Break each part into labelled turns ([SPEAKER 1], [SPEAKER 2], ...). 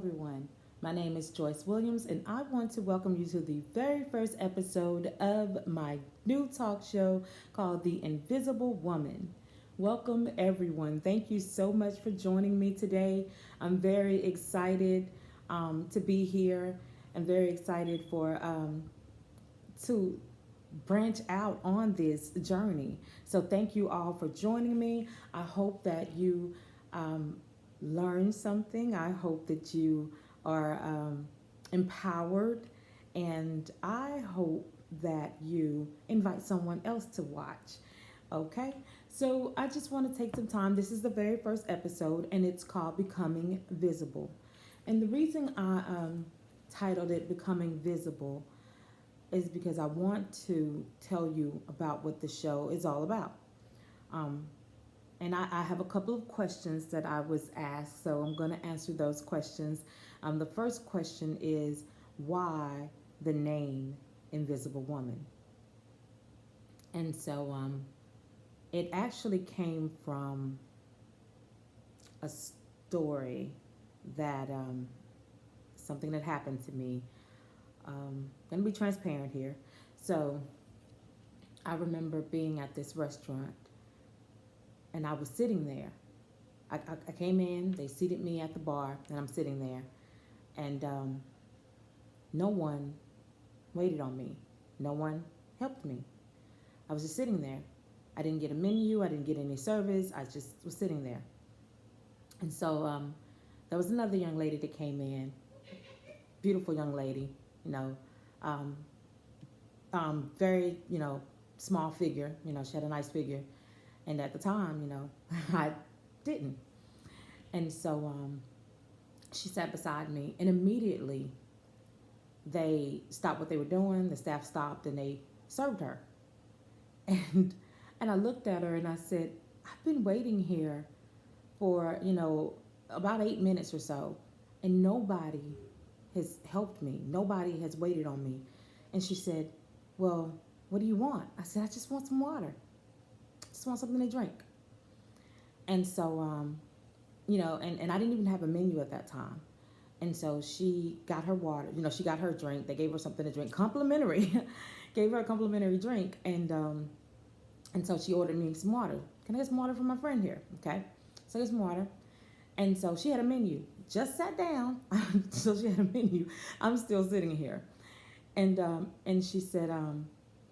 [SPEAKER 1] everyone. My name is Joyce Williams, and I want to welcome you to the very first episode of my new talk show called The Invisible Woman. Welcome, everyone. Thank you so much for joining me today. I'm very excited to be here. I'm very excited for to branch out on this journey. So, thank you all for joining me. I hope that you um, learn something. I hope that you are empowered. And I hope that you invite someone else to watch. Okay, so I just want to take some time. This is the very first episode, and it's called Becoming Visible. And the reason I titled it Becoming Visible is because I want to tell you about what the show is all about. Um, and I have a couple of questions that I was asked, so I'm going to answer those questions. The first question is why the name Invisible Woman? And so it actually came from a story that something that happened to me. Gonna be transparent here. So I remember being at this restaurant and I was sitting there. I came in, they seated me at the bar, and I'm sitting there. And no one waited on me, no one helped me. I was just sitting there. I didn't get a menu, I didn't get any service, I just was sitting there. And so there was another young lady that came in, beautiful young lady, you know, um, very, small figure, she had a nice figure. And at the time, I didn't. And so she sat beside me, and immediately they stopped what they were doing. The staff stopped and they served her. And I looked at her and I said, I've been waiting here for, about 8 minutes or so, and nobody has helped me. Nobody has waited on me. And she said, well, what do you want? I said, I just want some water. Just want something to drink. And so, and I didn't even have a menu at that time. And so she got her water, she got her drink. They gave her something to drink, complimentary, gave her a complimentary drink. And so she ordered me some water. Can I get some water from my friend here? Okay. So I get some water. And so she had a menu, just sat down. So she had a menu. I'm still sitting here. And she said,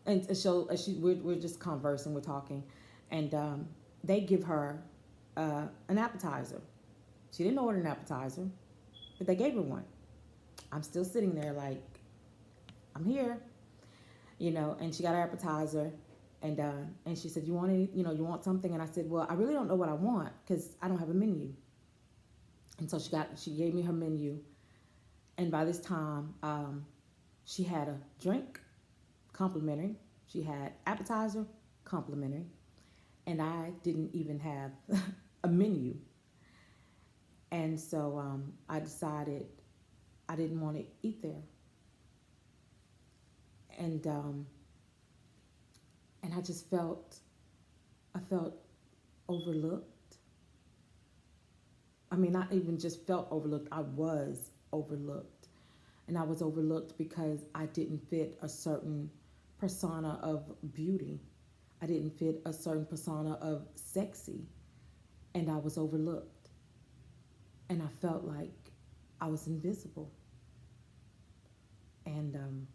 [SPEAKER 1] and so we're just conversing, we're talking. And they give her an appetizer. She didn't order an appetizer, but they gave her one. I'm still sitting there like, I'm here, and she got her appetizer. And she said, you want any, you want something? And I said, well, I really don't know what I want because I don't have a menu. And so she gave me her menu. And by this time, she had a drink, complimentary. She had appetizer, complimentary. And I didn't even have a menu. And so I decided I didn't want to eat there. And I just I felt overlooked. I mean, not even just felt overlooked, I was overlooked. And I was overlooked because I didn't fit a certain persona of beauty. I didn't fit a certain persona of sexy. And I was overlooked. And I felt like I was invisible. And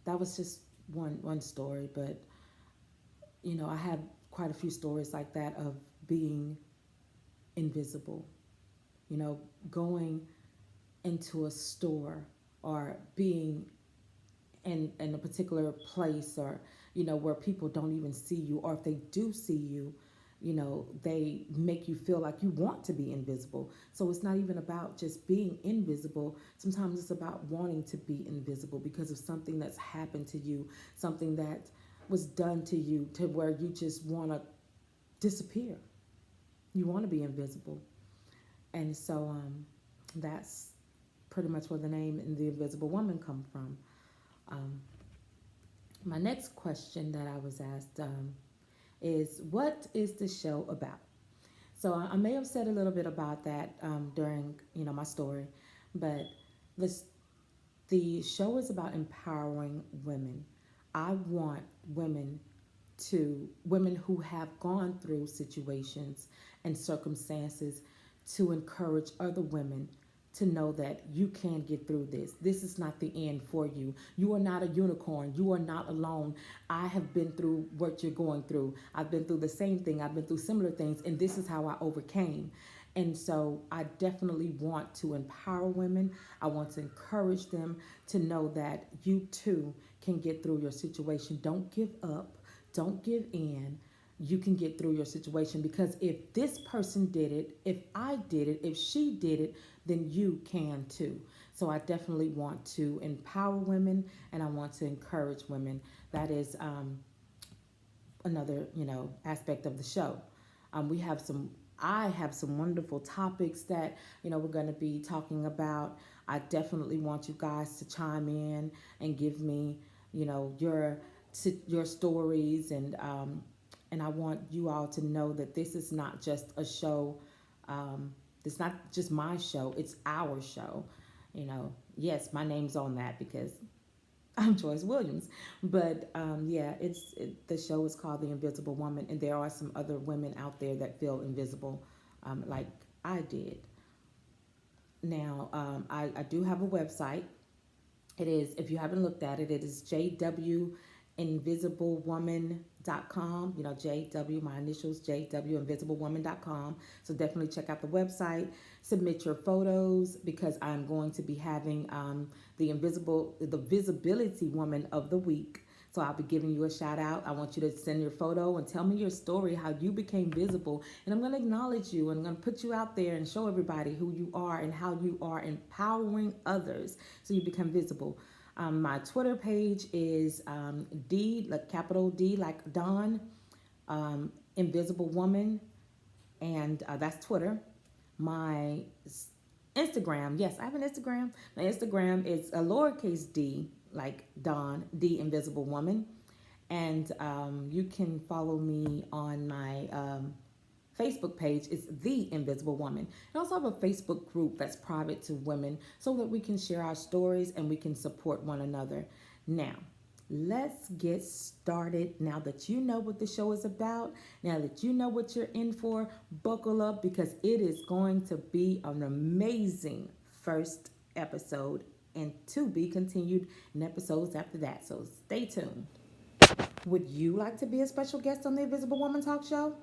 [SPEAKER 1] that was just one story. But, I have quite a few stories like that of being invisible. Going into a store or being in a particular place, or where people don't even see you, or if they do see you, they make you feel like you want to be invisible. So it's not even about just being invisible. Sometimes it's about wanting to be invisible because of something that's happened to you, something that was done to you, to where you just want to disappear. You want to be invisible. And so that's pretty much where the name The Invisible Woman come from. Um, my next question that I was asked is, what is the show about? So I may have said a little bit about that during my story, but this the show is about empowering women. I want women who have gone through situations and circumstances to encourage other women to know that you can get through this. This is not the end for you. You are not a unicorn. You are not alone. I have been through what you're going through. I've been through the same thing. I've been through similar things, and this is how I overcame. And so I definitely want to empower women. I want to encourage them to know that you too can get through your situation. Don't give up. Don't give in. You can get through your situation because if this person did it, if I did it, if she did it, then you can too. So I definitely want to empower women and I want to encourage women. That is another aspect of the show. We have some. I have some wonderful topics that we're going to be talking about. I definitely want you guys to chime in and give me your stories and I want you all to know that this is not just a show. It's not just my show. It's our show. Yes, my name's on that because I'm Joyce Williams. But yeah, the show is called The Invisible Woman, and there are some other women out there that feel invisible, like I did. Now, I do have a website. It is, if you haven't looked at it, it is jwinvisiblewoman.com. JW, my initials, jwinvisiblewoman.com. So definitely check out the website. Submit your photos because I'm going to be having the visibility woman of the week. So I'll be giving you a shout out. I want you to send your photo and tell me your story, how you became visible. And I'm going to acknowledge you and I'm going to put you out there and show everybody who you are and how you are empowering others so you become visible. My Twitter page is D, like capital D, like Dawn, Invisible Woman, and that's Twitter. My Instagram, yes, I have an Instagram. My Instagram is a lowercase d, like Dawn, D Invisible Woman. And you can follow me on my Facebook page. It's The Invisible Woman. I also have a Facebook group that's private to women so that we can share our stories and we can support one another. Now, let's get started. Now that you know what the show is about, now that you know what you're in for, buckle up because it is going to be an amazing first episode and to be continued in episodes after that. So stay tuned. Would you like to be a special guest on the Invisible Woman Talk Show?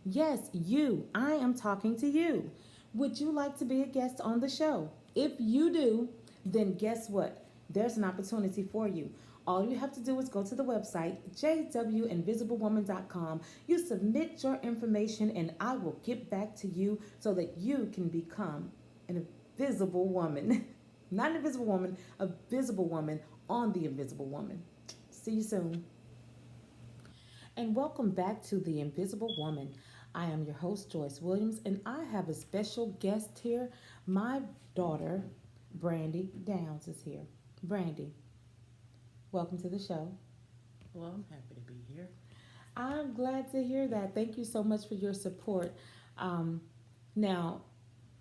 [SPEAKER 1] Yes, you. I am talking to you. Would you like to be a guest on the show? If you do, then guess what? There's an opportunity for you. All you have to do is go to the website, jwinvisiblewoman.com. You submit your information, and I will get back to you so that you can become an invisible woman. Not an invisible woman, a visible woman on the Invisible Woman. See you soon. And welcome back to The Invisible Woman. I am your host, Joyce Williams, and I have a special guest here. My daughter, Brandy Downs, is here. Brandy, welcome to the show.
[SPEAKER 2] Well, I'm happy to be here.
[SPEAKER 1] I'm glad to hear that. Thank you so much for your support. Um, Now,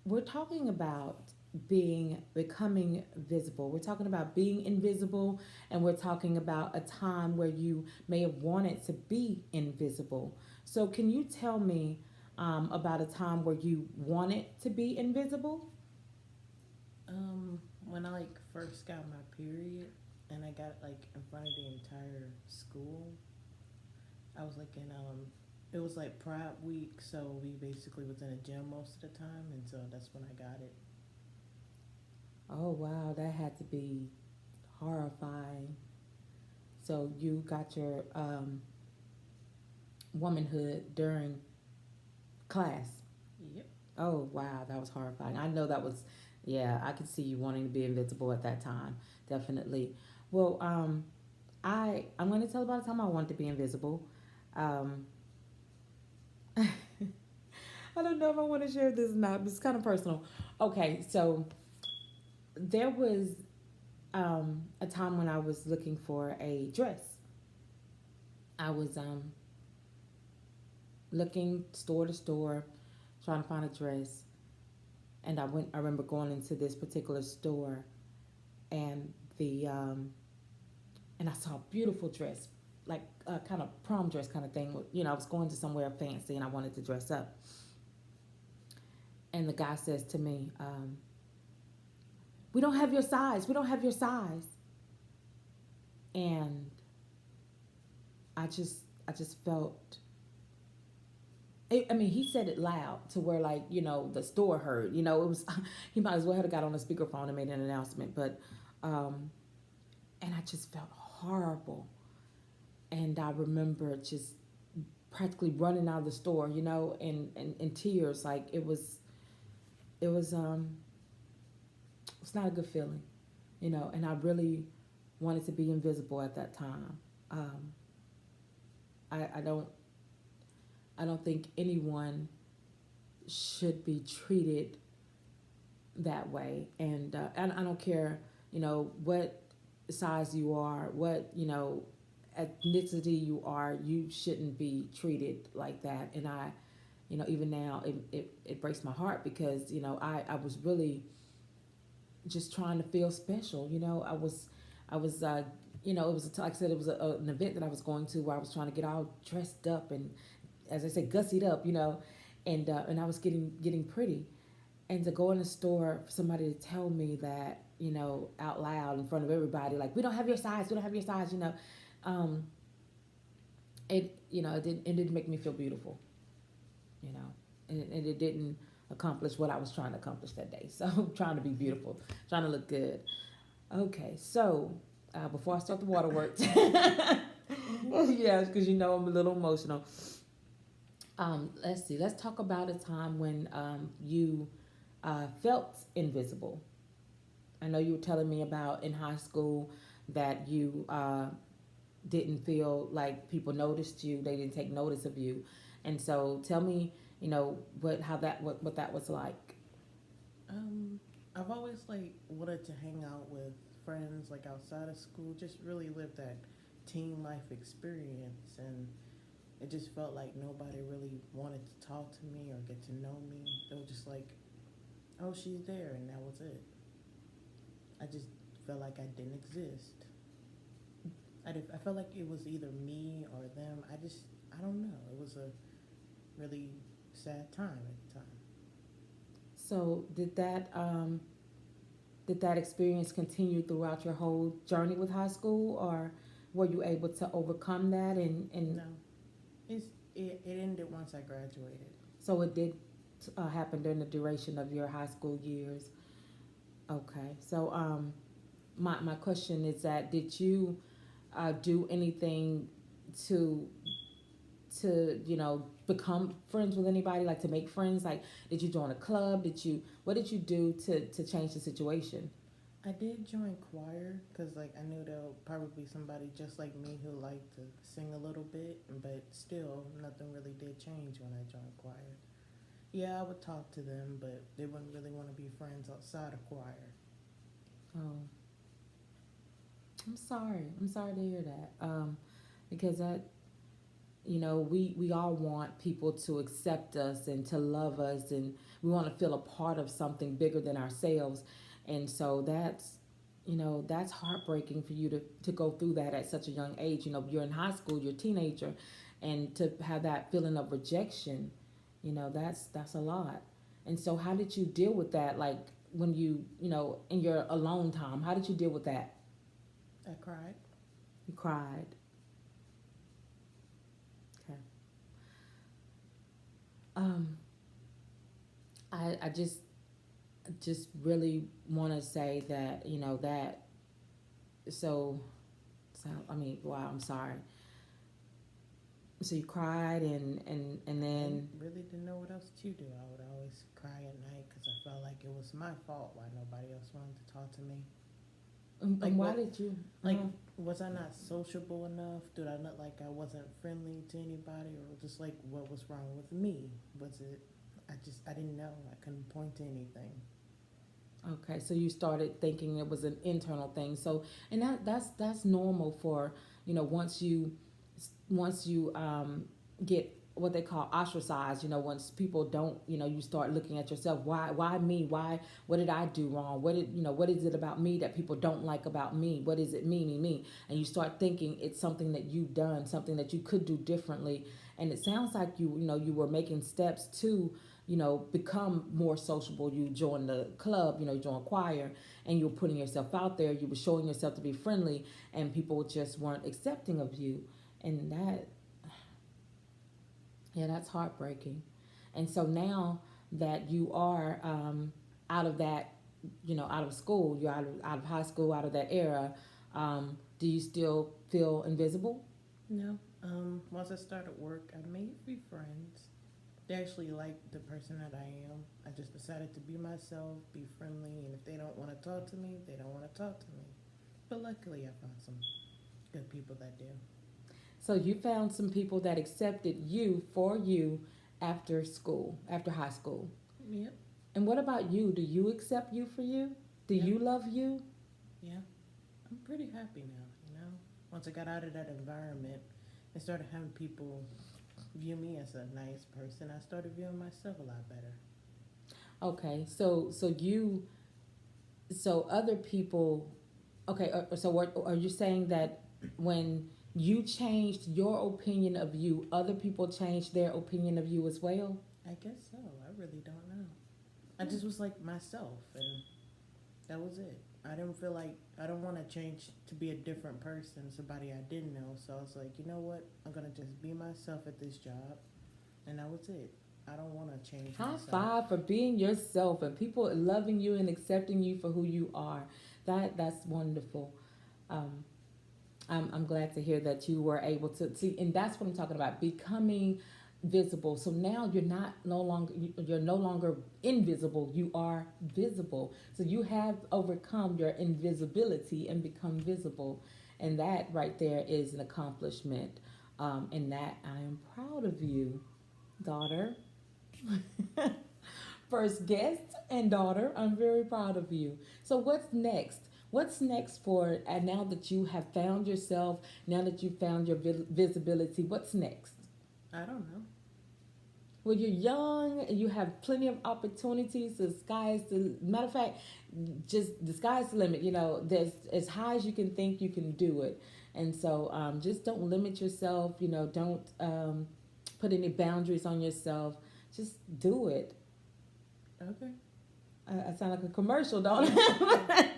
[SPEAKER 1] we're talking about becoming visible. We're talking about being invisible, and we're talking about a time where you may have wanted to be invisible. So, can you tell me about a time where you wanted to be invisible?
[SPEAKER 2] When I first got my period and I got in front of the entire school, I was it was Pride Week, so we basically was in a gym most of the time, and so that's when I got it.
[SPEAKER 1] Oh, wow, that had to be horrifying. So, you got your womanhood during class.
[SPEAKER 2] Yep.
[SPEAKER 1] Oh wow, that was horrifying. I know that was, yeah, I could see you wanting to be invisible at that time. Definitely. Well, I'm going to tell about a time I wanted to be invisible. Um, I don't know if I want to share this or not, but it's kind of personal. Okay, so there was a time when I was looking for a dress. I was looking store to store trying to find a dress, and I remember going into this particular store, and the and I saw a beautiful dress, like a kind of prom dress kind of thing. You know, I was going to somewhere fancy and I wanted to dress up. And the guy says to me, "We don't have your size. We don't have your size." And I just felt. I mean, he said it loud to where, like, you know, the store heard. You know, it was he might as well have got on a speakerphone and made an announcement. But, and I just felt horrible. And I remember just practically running out of the store, you know, in tears. Like it was it's not a good feeling, you know. And I really wanted to be invisible at that time. Um, I don't think anyone should be treated that way, and I don't care, you know, what size you are, what, you know, ethnicity you are, you shouldn't be treated like that. And I, you know, even now it breaks my heart because, you know, I was really just trying to feel special. You know, I was you know, it was like I said, it was an event that I was going to where I was trying to get all dressed up and, as I said, gussied up, you know, and I was getting pretty, and to go in the store for somebody to tell me that, you know, out loud in front of everybody, like, we don't have your size, we don't have your size, you know, um, it, you know, it didn't make me feel beautiful, you know, and it didn't accomplish what I was trying to accomplish that day. So trying to be beautiful, trying to look good. Okay, so before I start the waterworks, yeah, because you know I'm a little emotional. Let's see. Let's talk about a time when you felt invisible. I know you were telling me about in high school that you didn't feel like people noticed you. They didn't take notice of you, and so tell me, you know, what that was like.
[SPEAKER 2] Um, I've always like wanted to hang out with friends like outside of school, just really live that teen life experience, and it just felt like nobody really wanted to talk to me or get to know me. They were just like, "Oh, she's there," and that was it. I just felt like I didn't exist. I felt like it was either me or them. I don't know. It was a really sad time at the time.
[SPEAKER 1] So did that experience continue throughout your whole journey with high school, or were you able to overcome that and
[SPEAKER 2] No, it's it ended once I graduated.
[SPEAKER 1] so it did happen during the duration of your high school years? Okay, so my question is that did you do anything to you know, become friends with anybody, like to make friends? Like, did you join a club? What did you do to change the situation?
[SPEAKER 2] I did join choir because like I knew there'll probably be somebody just like me who liked to sing a little bit, but still nothing really did change when I joined choir. Yeah, I would talk to them, but they wouldn't really want to be friends outside of choir.
[SPEAKER 1] Oh, I'm sorry. I'm sorry to hear that. Because that, you know, we all want people to accept us and to love us, and we want to feel a part of something bigger than ourselves. And so that's, you know, that's heartbreaking for you to go through that at such a young age. You know, you're in high school, you're a teenager, and to have that feeling of rejection, you know, that's a lot. And so how did you deal with that? Like, when you know, in your alone time, how did you deal with that?
[SPEAKER 2] I cried.
[SPEAKER 1] You cried. Okay. um I just really want to say that, you know, that, so I mean, wow, I'm sorry. So you cried, and
[SPEAKER 2] I
[SPEAKER 1] then,
[SPEAKER 2] really didn't know what else to do. I would always cry at night because I felt like it was my fault why nobody else wanted to talk to me. Like
[SPEAKER 1] and why
[SPEAKER 2] what?
[SPEAKER 1] did you,
[SPEAKER 2] Like was I not sociable enough? Did I not like I wasn't friendly to anybody, or just like what was wrong with me? Was it? I didn't know. I couldn't point to anything.
[SPEAKER 1] okay, so you started thinking it was an internal thing. So, and that's normal for, you know, once you get what they call ostracized. Once people don't, you start looking at yourself. Why me? Why? What did I do wrong? What is it about me that people don't like about me? What is it, me? And you start thinking it's something that you've done, something that you could do differently. And it sounds like you were making steps to, become more sociable. You joined the club, you joined choir, and you were putting yourself out there. You were showing yourself to be friendly, and people just weren't accepting of you. And yeah, that's heartbreaking. And so now that you are out of that, out of school, you're out of high school, out of that era, do you still feel invisible?
[SPEAKER 2] No. Once I started work, I made a few friends. They actually like the person that I am. I just decided to be myself, be friendly, and if they don't want to talk to me, they don't want to talk to me. But luckily, I found some good people that do.
[SPEAKER 1] So you found some people that accepted you for you after school, after high school.
[SPEAKER 2] Yep.
[SPEAKER 1] And what about you? Do you accept you for you? Do
[SPEAKER 2] Yep.
[SPEAKER 1] you love you?
[SPEAKER 2] Yeah. I'm pretty happy now, Once I got out of that environment and started having people view me as a nice person, I started viewing myself a lot better.
[SPEAKER 1] Okay, so other people. Okay, so what are you saying that when you changed your opinion of you, other people changed their opinion of you as well?
[SPEAKER 2] I guess so. I really don't know. I just was like myself, and that was it. I didn't feel like I don't want to change to be a different person, somebody I didn't know. So I was like, you know what? I'm gonna just be myself at this job, and that was it. I don't want to change
[SPEAKER 1] High
[SPEAKER 2] myself.
[SPEAKER 1] five for being yourself and people loving you and accepting you for who you are. That's wonderful. Um, I'm glad to hear that you were able to see, and that's what I'm talking about, becoming visible. So now you're no longer invisible. You are visible. So you have overcome your invisibility and become visible, and that right there is an accomplishment. And that I am proud of you, daughter. First guest and daughter, I'm very proud of you. So what's next? What's next for now that you have found yourself, now that you found your visibility? What's next?
[SPEAKER 2] I don't know.
[SPEAKER 1] Well, you're young and you have plenty of opportunities. The sky is the matter of fact, just the sky's the limit. There's as high as you can think you can do it, and so just don't limit yourself. Don't put any boundaries on yourself. Just do it.
[SPEAKER 2] Okay.
[SPEAKER 1] I sound like a commercial, don't I?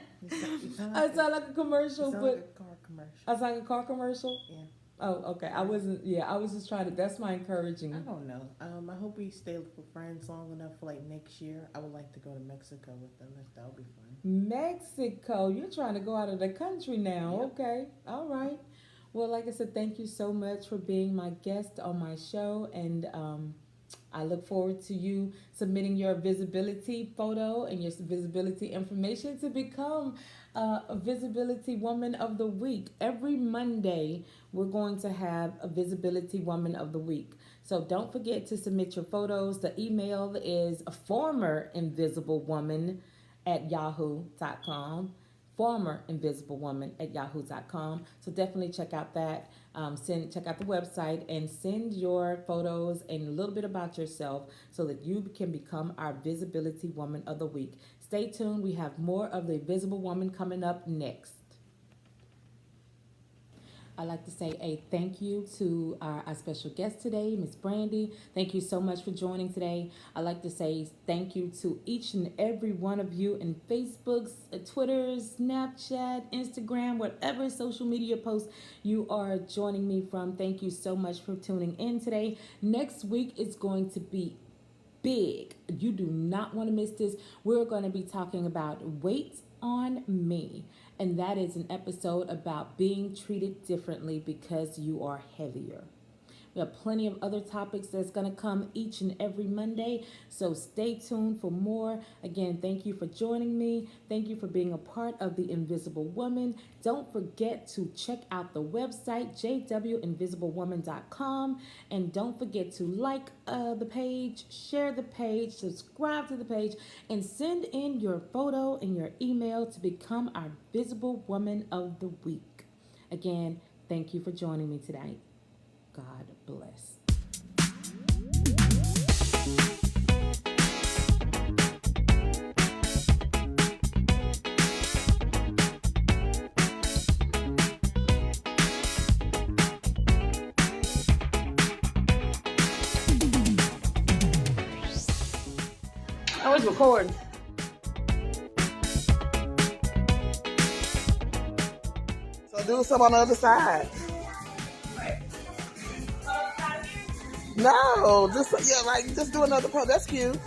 [SPEAKER 1] I sound like a commercial,
[SPEAKER 2] but
[SPEAKER 1] but
[SPEAKER 2] like a car commercial.
[SPEAKER 1] I sound like a car commercial.
[SPEAKER 2] Yeah.
[SPEAKER 1] Oh, okay. I wasn't. Yeah, I was just trying to. That's my encouraging.
[SPEAKER 2] I don't know. I hope we stay for friends long enough for like next year. I would like to go to Mexico with them. If that would be fun.
[SPEAKER 1] Mexico. You're trying to go out of the country now.
[SPEAKER 2] Yep.
[SPEAKER 1] Okay. All right. Well, like I said, thank you so much for being my guest on my show, and I look forward to you submitting your visibility photo and your visibility information to become a Visibility Woman of the Week. Every Monday, we're going to have a Visibility Woman of the Week. So don't forget to submit your photos. The email is a former invisible woman at yahoo.com. Former invisible woman at yahoo.com. So definitely check out that. Check out the website and send your photos and a little bit about yourself so that you can become our Visibility Woman of the Week. Stay tuned. We have more of the Invisible Woman coming up next. I'd like to say a thank you to our special guest today, Miss Brandy. Thank you so much for joining today. I'd like to say thank you to each and every one of you in Facebook, Twitter, Snapchat, Instagram, whatever social media post you are joining me from. Thank you so much for tuning in today. Next week is going to be big. You do not want to miss this. We're going to be talking about weight on me. And that is an episode about being treated differently because you are heavier. We have plenty of other topics that's going to come each and every Monday. So stay tuned for more. Again, thank you for joining me. Thank you for being a part of the Invisible Woman. Don't forget to check out the website, jwinvisiblewoman.com. And don't forget to like the page, share the page, subscribe to the page, and send in your photo and your email to become our Visible Woman of the Week. Again, thank you for joining me today. God bless.
[SPEAKER 3] was recording.
[SPEAKER 4] So do some on the other side. No, just do another pose. That's cute.